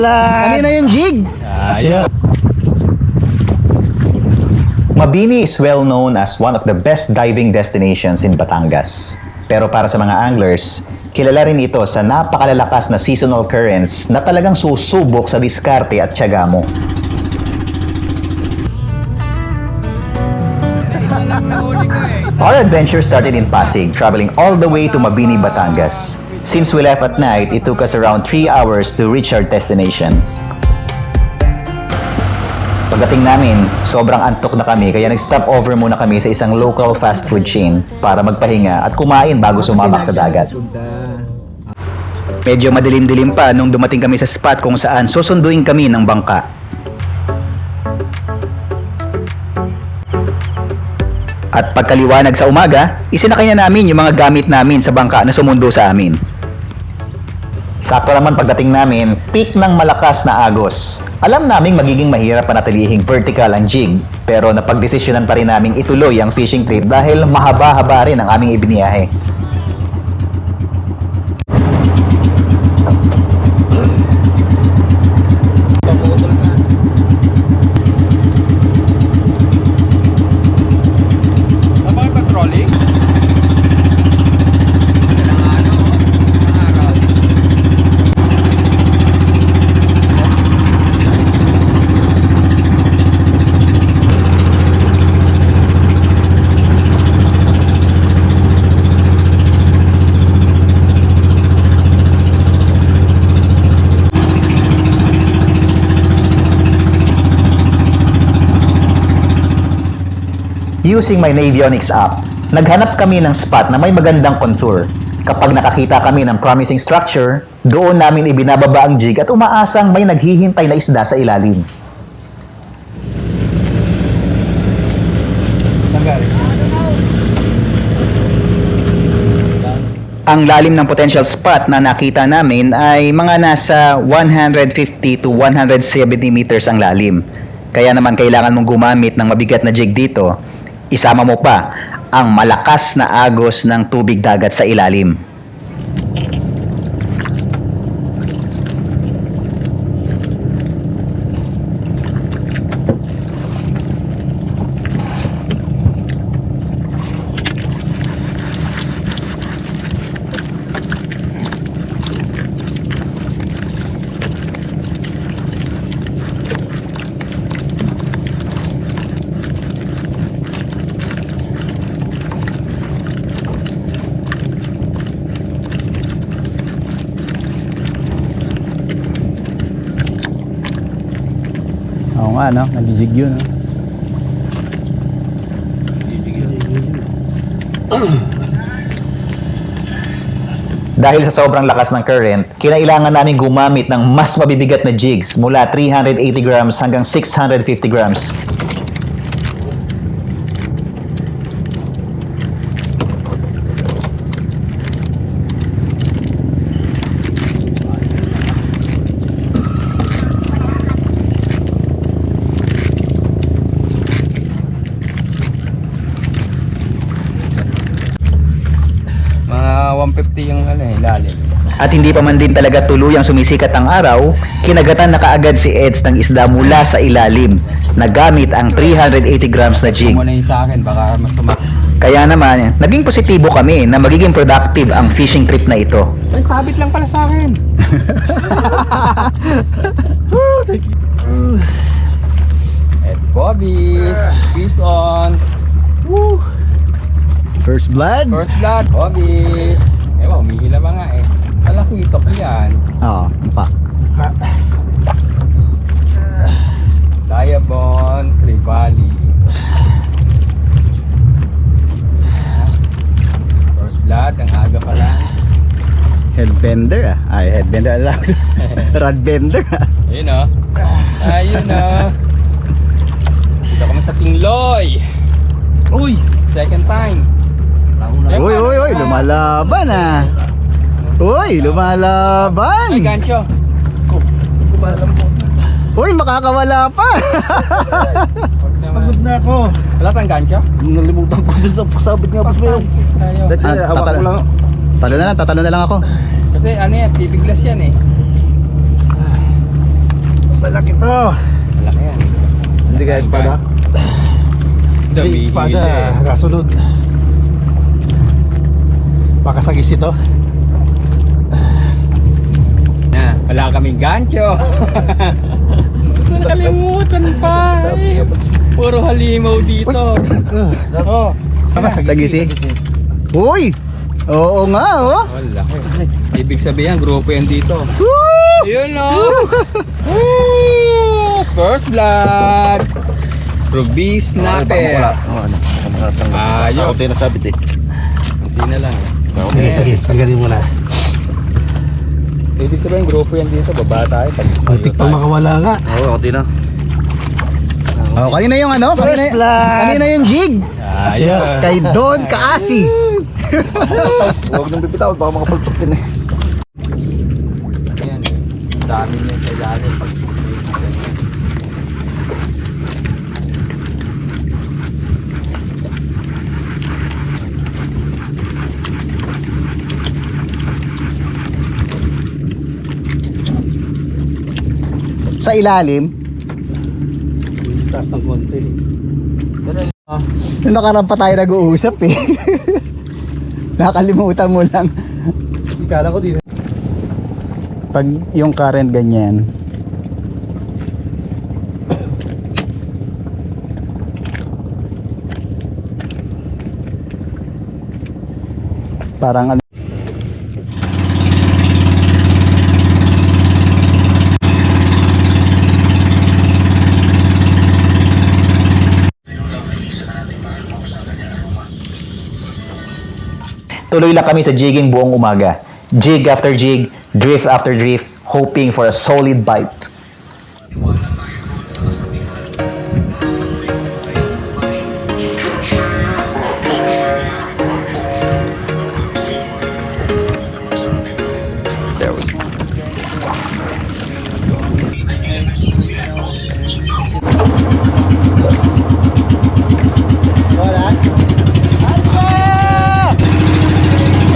Wala. Kanina yung jig. Ayun. Mabini is well known as one of the best diving destinations in Batangas. Pero para sa mga anglers, kilala rin ito sa napakalalakas na seasonal currents na talagang susubok sa diskarte at tiyaga mo. Our adventure started in Pasig, traveling all the way to Mabini, Batangas. Since we left at night, it took us around 3 hours to reach our destination. Pagdating namin, sobrang antok na kami kaya nag-stop over muna kami sa isang local fast food chain para magpahinga at kumain bago sumabak sa dagat. Medyo madilim-dilim pa nung dumating kami sa spot kung saan susunduin kami ng bangka. At pagkaliwanag sa umaga, isinakay na namin yung mga gamit namin sa bangka na sumundo sa amin. Sakto naman pagdating namin, peak ng malakas na agos. Alam naming magiging mahirap panatilihing vertical ang jig, pero napagdesisyonan pa rin naming ituloy ang fishing trip dahil mahaba-haba rin ang aming ibiniyahe. Using my Navionics app, naghanap kami ng spot na may magandang contour. Kapag nakakita kami ng promising structure, doon namin ibinababa ang jig at umaasang may naghihintay na isda sa ilalim. Ang lalim ng potential spot na nakita namin ay mga nasa 150 to 170 meters ang lalim. Kaya naman kailangan mong gumamit ng mabigat na jig dito. Isama mo pa ang malakas na agos ng tubig dagat sa ilalim. Oo nga, no? Nag-jig yun, no? Dahil sa sobrang lakas ng current, kinailangan namin gumamit ng mas mabibigat na jigs mula 380 grams hanggang 650 grams. Mga 150 yung ilalim. At hindi pa man din talaga tuluyang sumisikat ang araw, kinagatan na kaagad si Eds ng isda mula sa ilalim na gamit ang 380 grams na jig. Muna yung sa akin, baka mas Kaya naman, naging positibo kami na magiging productive ang fishing trip na ito. Ay, sabit lang pala sa akin. At Bobby's, fish on. Woo! First blood? First blood, Bobby's. Ewan, umihila ba nga eh. Talakitok yan. Oo, pa. Diamond, Trevally. First blood, ang aga pala. Headbender, ah. Ay, headbender alam. Rodbender, ah. Ayun o. Ayun o. Dito kami sa Tingloy. Uy! Second time. Uy, lumalaban, ah. Uy, lumalaban. Ay, gancho. Uy, makakawala pa. Pagod na ako. Wala tayong gancho? Nalimutan ko din ang kasabit nga boss Melo. Tayo. Hawak ko lang. Tatalo na lang ako. Kasi ano yan, bibiglas yan eh. Malaki to. Malaki yan. Hindi kaya espada. Hindi, espada. Kasunod. Pakasagis ito. Na, wala kaming gancho. Nakalimutan pa. Eh. Puro halimaw dito. Oh. Sagisi. Uy! Oo nga, oh. Wala. Ibig sabihin, grupo yan dito. Woo! Ayun oh. Woo! First blood. Ruby snapper. Ayos. Ako din nasabit eh. Hindi na lang. Sige, tanggalin mo na. Ibig sabihin, grupo yan dito. Baba tayo. Muntik pa makawala nga. Oo, ako din na. Oh, kanina yung ano? First blood. Kanina yung jig. Ayos. Kay Don Kaasi. Huwag nang bibitaw, baka makapaltok din eh. Ayan. Dami niya sa ilalim. Pag Sa ilalim, Taas ng konti. nung nakaraan pa tayo nag-uusap eh. Nakalimutan mo lang. Ikala ko din. Pag yung current ganyan, parang ano, Tuloy lang kami sa jigging buong umaga. Jig after jig, drift after drift, hoping for a solid bite. There we go.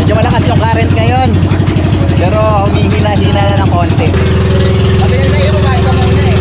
medyo malakas yung current ngayon. Pero humihina-hina na ng konti. Sabi na sa'yo, kumain ka muna eh.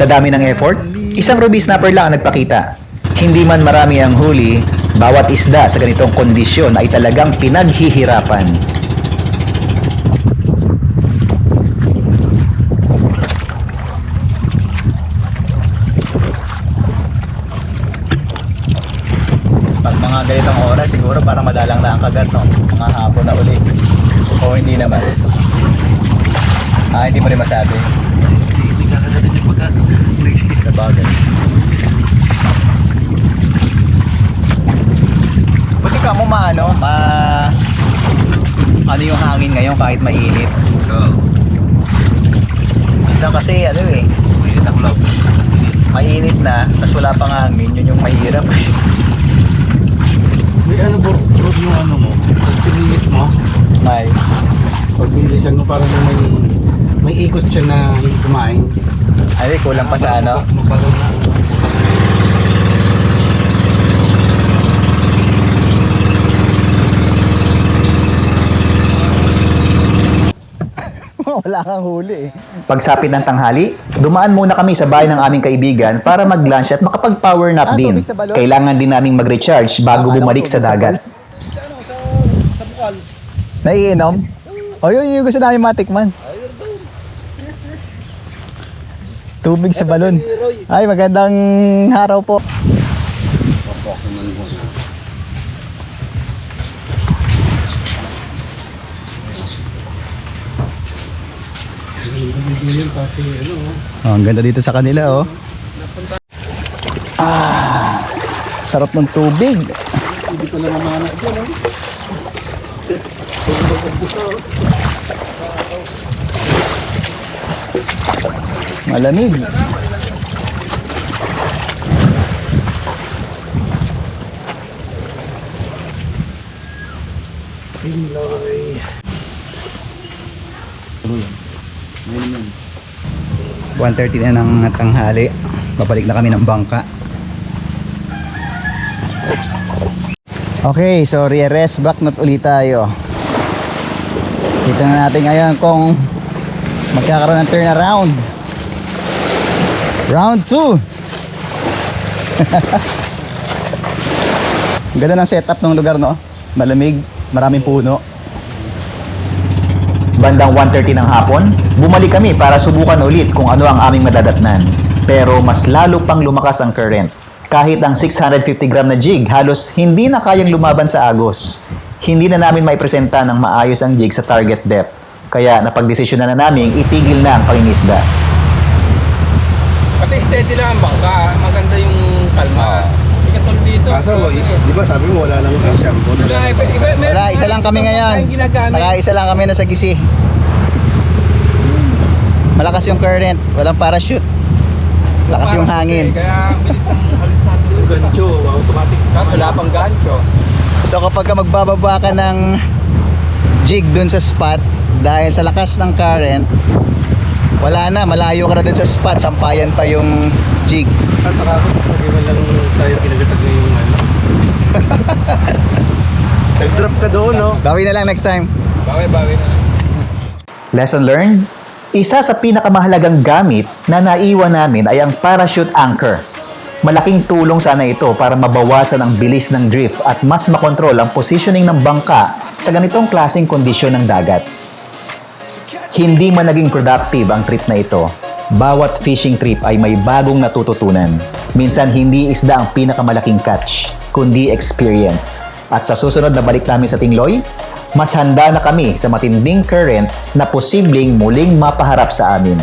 Sa dami ng effort, isang ruby snapper lang ang nagpakita. Hindi man marami ang huli, bawat isda sa ganitong kondisyon ay talagang pinaghihirapan. Pag mga ganitong oras, siguro parang madalang na ang kagat, no? Mga hapon na uli. O hindi naman. Hindi mo rin masabi. Sa bagay. Buti ka mo ano yung hangin ngayon kahit mainit. Minsan kasi mainit ang loob. Mainit na, tapos wala pang hangin, yun yung mahirap. May bro, yung mo, pag pinihit mo, pag bilisan mo parang may ikot siya na hindi kumain. Ay, kulang pa sa ano. Mabagal na. Wala kang huli eh. Pagsapit ng tanghali, dumaan muna kami sa bahay ng aming kaibigan para mag-lunch at makapag-power nap din. tubig sa balon? Kailangan din naming mag-recharge bago bumalik sa dagat. Sa bukal. Naiinom? O yun yung gusto namin matikman. Tubig sa balon. Ay, magandang araw po. Kasi ano, Oh, ang ganda dito sa kanila, oh. Ah, sarap ng tubig. hindi ko lang mamana dyan, no? Malamig. Pinoy. 1:30 na ng tanghali. Babalik na kami ng bangka. Okay, so re-rest back na ulit tayo. Kita na natin ngayon kung magkakaroon ng turnaround. Round 2. Ganda ng setup ng lugar, no? Malamig, maraming puno. Bandang 1:30 ng hapon, bumalik kami para subukan ulit kung ano ang aming madadatnan. Pero mas lalo pang lumakas ang current. Kahit ang 650 gram na jig, halos hindi na kayang lumaban sa agos. Hindi na namin maipresenta ng maayos ang jig sa target depth. Kaya napagdesisyon na namin itigil na ang pangingisda. Pati steady lang ang bangka. Maganda yung kalma. Hindi katulad dito. Kaso, di ba sabi mo wala lang ang shampoo? Wala, isa lang kami ngayon. Isa lang kami na sa gisi. Malakas yung current, walang parachute. Lakas yung hangin. Kaya bilis ng halis natin. Gancho, automatic. Kaso wala pang gancho. So kapag ka magbababa ka ng jig dun sa spot, dahil sa lakas ng current, wala na, malayo ka na dun sa spot, sampayan pa yung jig. At nakakot, pag-iwan lang tayo kinagatag na yung ano. Nag-drop ka doon, no? Bawi na lang next time. Bawi na. Lesson learned? Isa sa pinakamahalagang gamit na naiwan namin ay ang parachute anchor. Malaking tulong sana ito para mabawasan ang bilis ng drift at mas makontrol ang positioning ng bangka sa ganitong klaseng kondisyon ng dagat. Hindi man naging productive ang trip na ito. Bawat fishing trip ay may bagong natututunan. Minsan hindi isda ang pinakamalaking catch, kundi experience. At sa susunod na balik namin sa Tingloy, mas handa na kami sa matinding current na posibleng muling mapaharap sa amin.